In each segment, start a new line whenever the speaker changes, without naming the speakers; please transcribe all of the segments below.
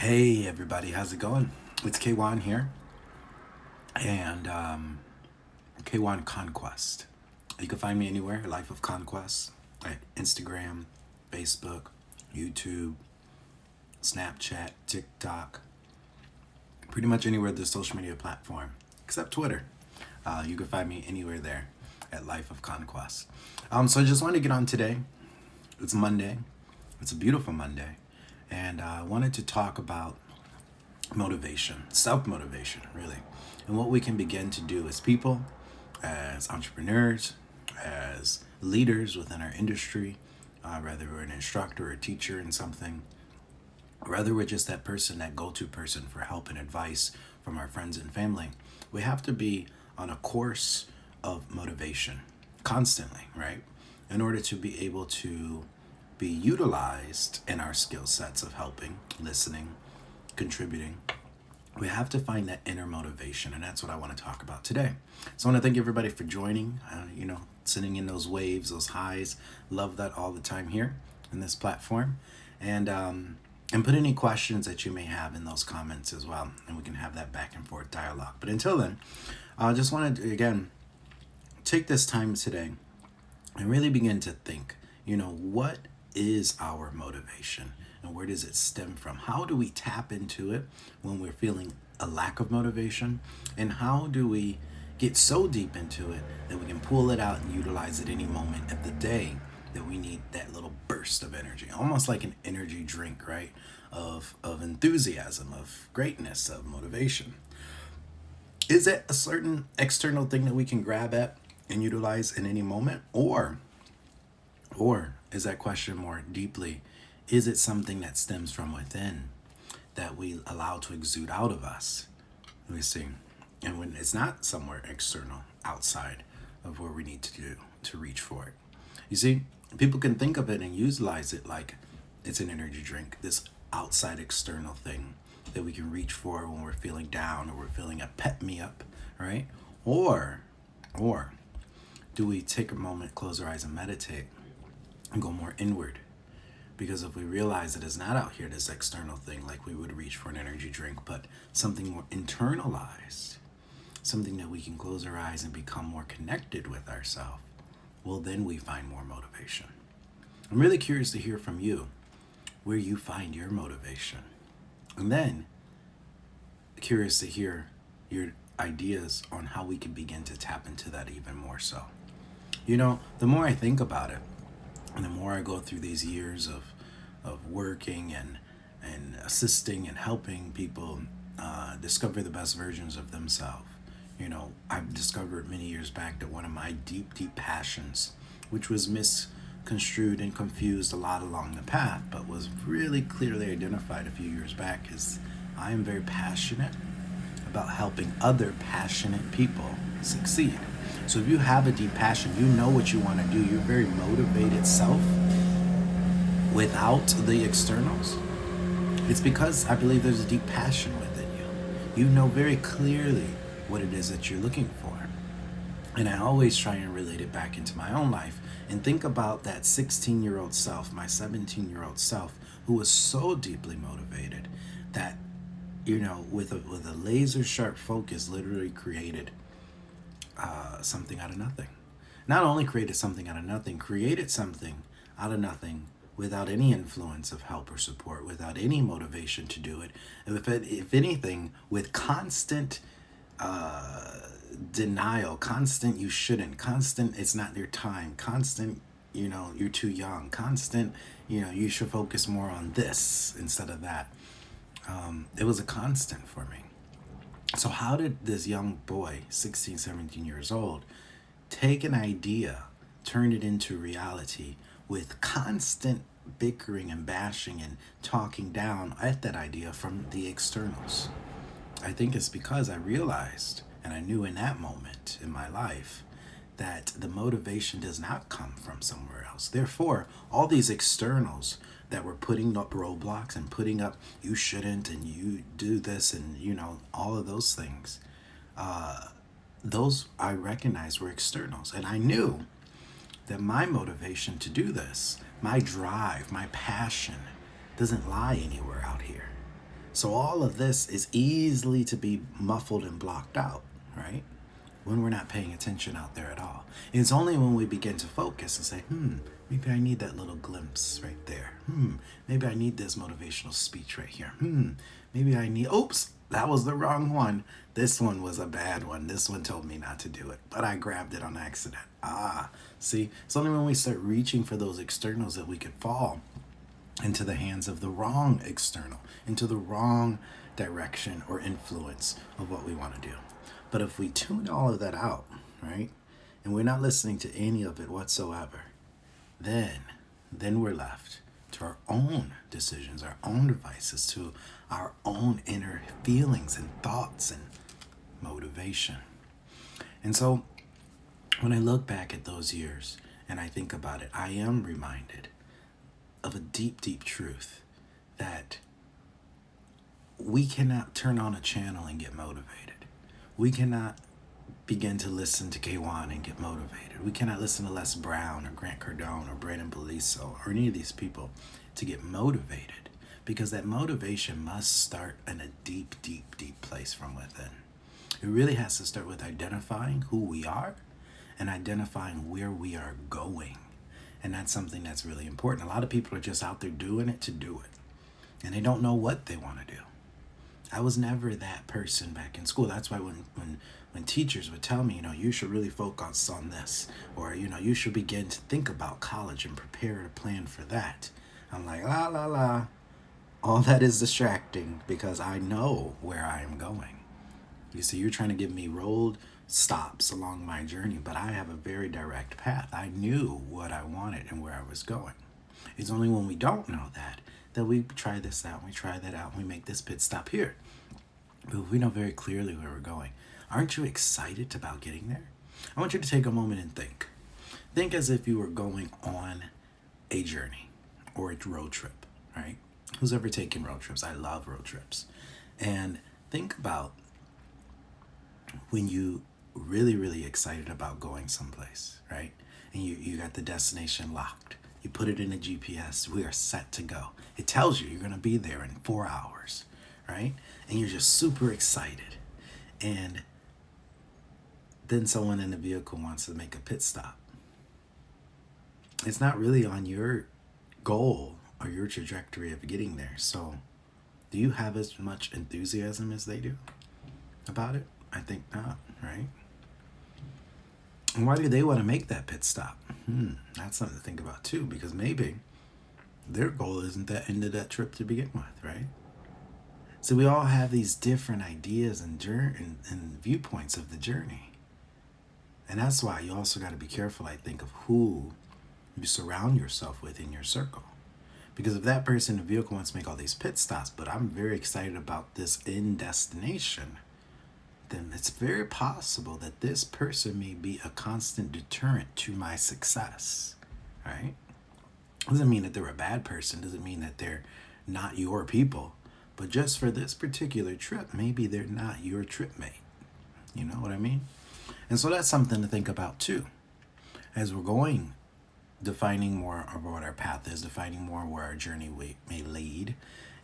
Hey everybody, how's it going? It's Kwauns here, and Kwauns Conquest. You can find me anywhere, Life of Conquest, at Instagram, Facebook, YouTube, Snapchat, TikTok, pretty much anywhere the social media platform, except Twitter. You can find me anywhere there at Life of Conquest. So I just wanted to get on today. It's Monday. It's a beautiful Monday. And I wanted to talk about motivation, self-motivation, really, and what we can begin to do as people, as entrepreneurs, as leaders within our industry, whether we're an instructor or a teacher in something, or whether we're just that person, that go-to person for help and advice from our friends and family. We have to be on a course of motivation constantly, right? In order to be able to be utilized in our skill sets of helping, listening, contributing. We have to find that inner motivation, and that's what I want to talk about today. So I want to thank everybody for joining, sending in those waves, those highs. Love that all the time here in this platform. And put any questions that you may have in those comments as well, and we can have that back and forth dialogue. But until then, I just wanted to, again, take this time today and really begin to think, what is our motivation and where does it stem from? How do we tap into it when we're feeling a lack of motivation? And how do we get so deep into it that we can pull it out and utilize it any moment of the day that we need that little burst of energy, almost like an energy drink, right? Of enthusiasm, of greatness, of motivation. Is it a certain external thing that we can grab at and utilize in any moment? Or is that question more deeply, is it something that stems from within that we allow to exude out of us? Let me see. And when it's not somewhere external, outside of where we need to do to reach for it. You see, people can think of it and utilize it like it's an energy drink, this outside external thing that we can reach for when we're feeling down or we're feeling a pep me up, right? Or do we take a moment, close our eyes and meditate and go more inward? Because if we realize that it's not out here, this external thing, like we would reach for an energy drink, but something more internalized, something that we can close our eyes and become more connected with ourselves, well, then we find more motivation. I'm really curious to hear from you where you find your motivation. And then curious to hear your ideas on how we can begin to tap into that even more so. The more I think about it, and the more I go through these years of working and assisting and helping people discover the best versions of themselves, I've discovered many years back that one of my deep, deep passions, which was misconstrued and confused a lot along the path, but was really clearly identified a few years back, is I am very passionate about helping other passionate people succeed. So if you have a deep passion, you know what you want to do, you're very motivated self without the externals, it's because I believe there's a deep passion within you. You know very clearly what it is that you're looking for. And I always try and relate it back into my own life and think about that 16-year-old self, my 17-year-old self, who was so deeply motivated that, with a laser sharp focus, literally created something out of nothing. Not only created something out of nothing, created something out of nothing without any influence of help or support, without any motivation to do it. If anything, with constant denial, constant you shouldn't, constant it's not your time, constant you're too young, constant you should focus more on this instead of that. It was a constant for me. So how did this young boy, 16, 17 years old, take an idea, turn it into reality with constant bickering and bashing and talking down at that idea from the externals? I think it's because I realized, and I knew in that moment in my life, that the motivation does not come from somewhere else. Therefore, all these externals that were putting up roadblocks and putting up you shouldn't and you do this and all of those things, those I recognized were externals. And I knew that my motivation to do this, my drive, my passion, doesn't lie anywhere out here. So all of this is easily to be muffled and blocked out, right? When we're not paying attention out there at all. It's only when we begin to focus and say, maybe I need that little glimpse right there. Maybe I need this motivational speech right here. Maybe I need, oops, that was the wrong one. This one was a bad one. This one told me not to do it, but I grabbed it on accident. See, it's only when we start reaching for those externals that we could fall into the hands of the wrong external, into the wrong direction or influence of what we want to do. But if we tune all of that out, right, and we're not listening to any of it whatsoever, then we're left to our own decisions, our own devices, to our own inner feelings and thoughts and motivation. And so when I look back at those years and I think about it, I am reminded of a deep, deep truth that we cannot turn on a channel and get motivated. We cannot begin to listen to Kwauns and get motivated. We cannot listen to Les Brown or Grant Cardone or Brandon Beliso or any of these people to get motivated, because that motivation must start in a deep, deep, deep place from within. It really has to start with identifying who we are and identifying where we are going. And that's something that's really important. A lot of people are just out there doing it to do it, and they don't know what they want to do. I was never that person back in school. That's why when teachers would tell me, you should really focus on this, or, you should begin to think about college and prepare to plan for that. I'm like, la, la, la. All that is distracting because I know where I am going. You see, you're trying to give me rolled stops along my journey, but I have a very direct path. I knew what I wanted and where I was going. It's only when we don't know that we try this out, we try that out, and we make this pit stop here. But if we know very clearly where we're going, aren't you excited about getting there? I want you to take a moment and think. Think as if you were going on a journey or a road trip, right? Who's ever taken road trips? I love road trips. And think about when you really, really excited about going someplace, right? And you got the destination locked. You put it in a GPS. We are set to go. It tells you you're going to be there in 4 hours, right? And you're just super excited. And then someone in the vehicle wants to make a pit stop. It's not really on your goal or your trajectory of getting there. So do you have as much enthusiasm as they do about it? I think not, right? And why do they want to make that pit stop? That's something to think about too, because maybe their goal isn't that end of that trip to begin with, right? So we all have these different ideas and viewpoints of the journey. And that's why you also got to be careful, I think, of who you surround yourself with in your circle. Because if that person in the vehicle wants to make all these pit stops, but I'm very excited about this end destination, then it's very possible that this person may be a constant deterrent to my success, right? Doesn't mean that they're a bad person. Doesn't mean that they're not your people. But just for this particular trip, maybe they're not your trip mate. You know what I mean? And so that's something to think about too. As we're going, defining more of what our path is, defining more where our journey may lead,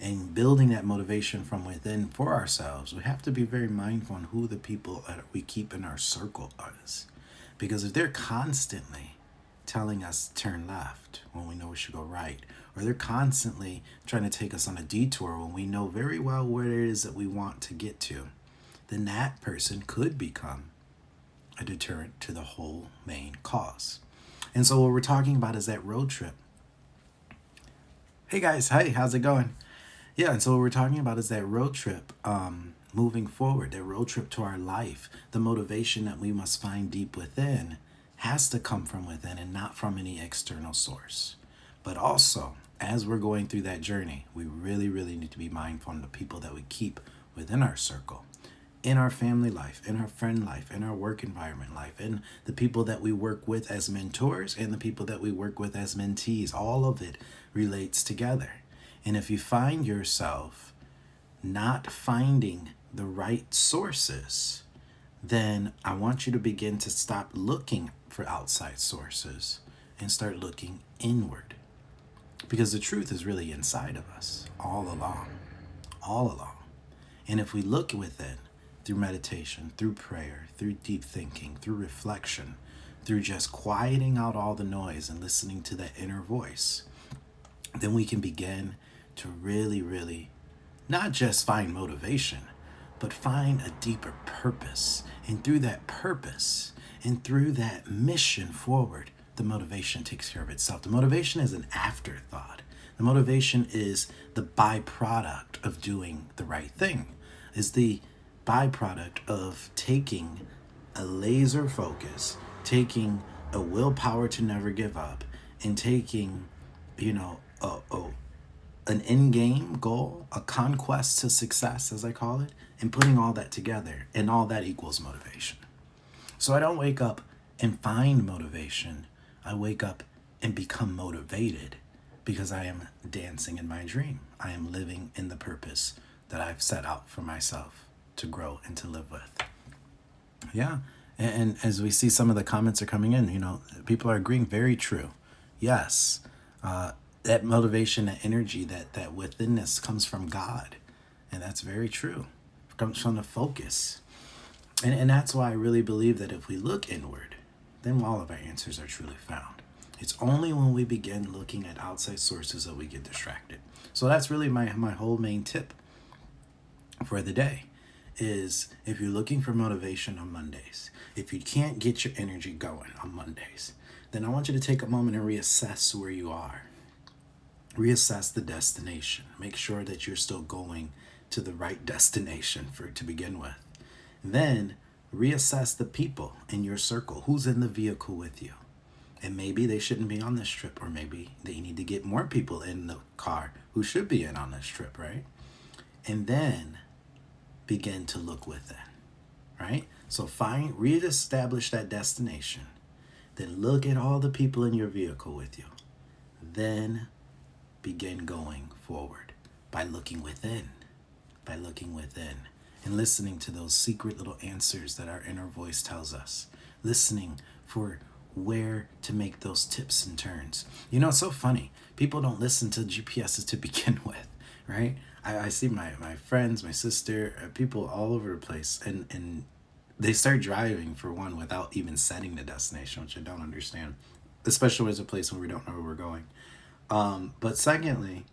and building that motivation from within for ourselves, we have to be very mindful on who the people that we keep in our circle is. Because if they're constantly telling us to turn left when we know we should go right, or they're constantly trying to take us on a detour when we know very well where it is that we want to get to, then that person could become a deterrent to the whole main cause. And so what we're talking about is that road trip. Hey guys, hey, how's it going? Yeah, and so what we're talking about is that road trip, moving forward, that road trip to our life. The motivation that we must find deep within has to come from within and not from any external source. But also, as we're going through that journey, we really, really need to be mindful of the people that we keep within our circle, in our family life, in our friend life, in our work environment life, in the people that we work with as mentors and the people that we work with as mentees. All of it relates together. And if you find yourself not finding the right sources, then I want you to begin to stop looking for outside sources and start looking inward. Because the truth is really inside of us all along. all along. And if we look within through meditation, through prayer, through deep thinking, through reflection, through just quieting out all the noise and listening to that inner voice, then we can begin to really, really not just find motivation, but find a deeper purpose. And through that purpose and through that mission forward, the motivation takes care of itself. The motivation is an afterthought. The motivation is the byproduct of doing the right thing, is the byproduct of taking a laser focus, taking a willpower to never give up, and taking, an in-game goal, a conquest to success, as I call it, and putting all that together, and all that equals motivation. So I don't wake up and find motivation. I wake up and become motivated because I am dancing in my dream. I am living in the purpose that I've set out for myself to grow and to live with. Yeah. And as we see some of the comments are coming in, people are agreeing, very true. Yes. That motivation, that energy, that withinness comes from God. And that's very true. It comes from the focus. And that's why I really believe that if we look inward, then all of our answers are truly found. It's only when we begin looking at outside sources that we get distracted. So that's really my whole main tip for the day is, if you're looking for motivation on Mondays, if you can't get your energy going on Mondays, then I want you to take a moment and reassess where you are. Reassess the destination. Make sure that you're still going to the right destination to begin with. Then reassess the people in your circle. Who's in the vehicle with you? And maybe they shouldn't be on this trip, or maybe they need to get more people in the car who should be in on this trip, right? And then begin to look within, right? So reestablish that destination. Then look at all the people in your vehicle with you. Then begin going forward by looking within, and listening to those secret little answers that our inner voice tells us, listening for where to make those tips and turns. It's so funny. People don't listen to GPSs to begin with, right? I see my friends, my sister, people all over the place, and they start driving, for one, without even setting the destination, which I don't understand, especially when it's a place where we don't know where we're going. But secondly,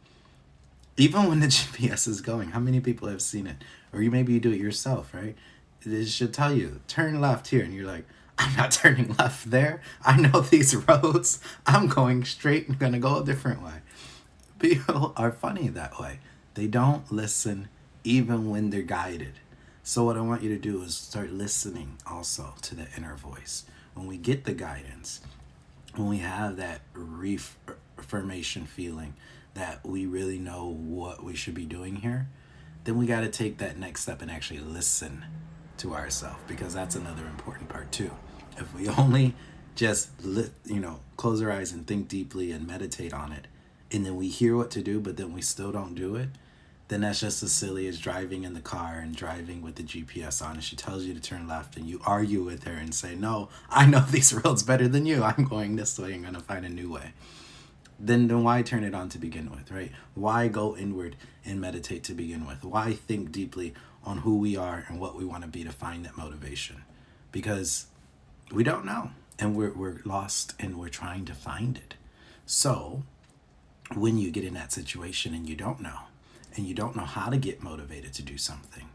even when the GPS is going, how many people have seen it? Or maybe you do it yourself, right? It should tell you, turn left here. And you're like, I'm not turning left there. I know these roads. I'm going straight and going to go a different way. People are funny that way. They don't listen even when they're guided. So what I want you to do is start listening also to the inner voice. When we get the guidance, when we have that reaffirmation feeling that we really know what we should be doing here, then we got to take that next step and actually listen to ourselves, because that's another important part too. If we only just close our eyes and think deeply and meditate on it, and then we hear what to do, but then we still don't do it, then that's just as silly as driving in the car and driving with the GPS on, and she tells you to turn left, and you argue with her and say, no, I know these roads better than you. I'm going this way. I'm going to find a new way. Then why turn it on to begin with, right? Why go inward and meditate to begin with? Why think deeply on who we are and what we want to be to find that motivation? Because we don't know, and we're lost, and we're trying to find it. So when you get in that situation and you don't know how to get motivated to do something,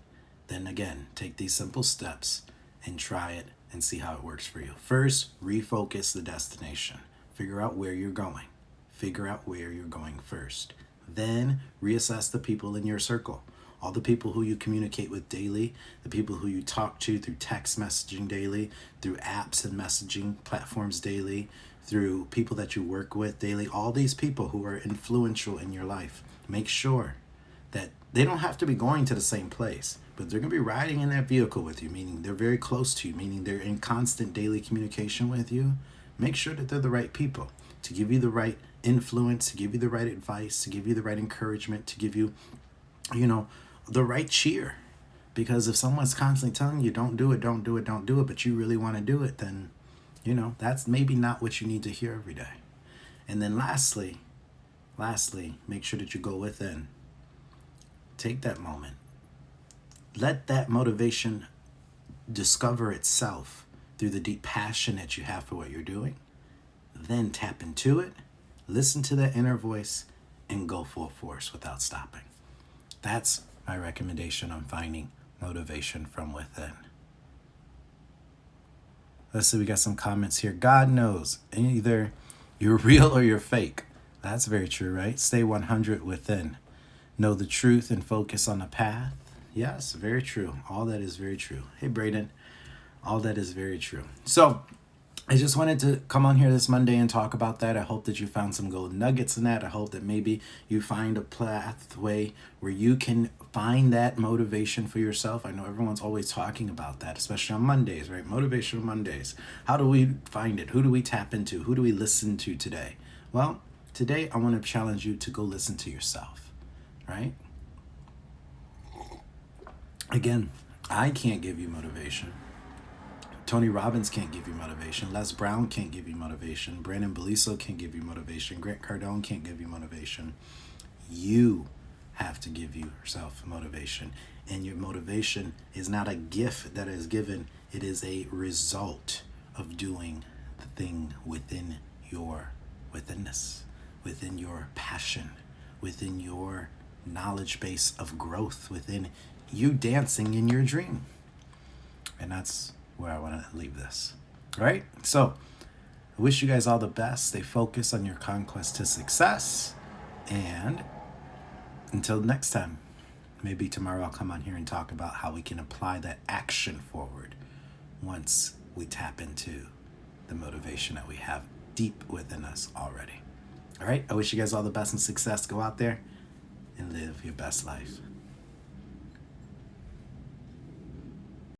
then again, take these simple steps and try it and see how it works for you. First, refocus the destination. Figure out where you're going. Figure out where you're going first. Then reassess the people in your circle. All the people who you communicate with daily, the people who you talk to through text messaging daily, through apps and messaging platforms daily, through people that you work with daily, all these people who are influential in your life. Make sure that they don't have to be going to the same place, but they're going to be riding in that vehicle with you, meaning they're very close to you, meaning they're in constant daily communication with you. Make sure that they're the right people to give you the right influence, to give you the right advice, to give you the right encouragement, to give you, the right cheer. Because if someone's constantly telling you, don't do it, but you really want to do it, then, that's maybe not what you need to hear every day. And then lastly, make sure that you go within. Take that moment. Let that motivation discover itself through the deep passion that you have for what you're doing. Then tap into it, listen to that inner voice, and go full force without stopping. That's my recommendation on finding motivation from within. Let's see, we got some comments here. God knows either you're real or you're fake. That's very true, right? Stay 100 within. Know the truth and focus on the path. Yes, very true. All that is very true. Hey, Braden. All that is very true. So I just wanted to come on here this Monday and talk about that. I hope that you found some gold nuggets in that. I hope that maybe you find a pathway where you can find that motivation for yourself. I know everyone's always talking about that, especially on Mondays, right? Motivational Mondays. How do we find it? Who do we tap into? Who do we listen to today? Well, today I want to challenge you to go listen to yourself, right? Again, I can't give you motivation. Tony Robbins can't give you motivation. Les Brown can't give you motivation. Brandon Beliso can't give you motivation. Grant Cardone can't give you motivation. You have to give yourself motivation. And your motivation is not a gift that is given. It is a result of doing the thing within your withinness, within your passion, within your knowledge base of growth, within you dancing in your dream. And that's where I want to leave this. All right? So I wish you guys all the best. Stay focused on your conquest to success. And until next time, maybe tomorrow I'll come on here and talk about how we can apply that action forward once we tap into the motivation that we have deep within us already. All right? I wish you guys all the best and success. Go out there and live your best life.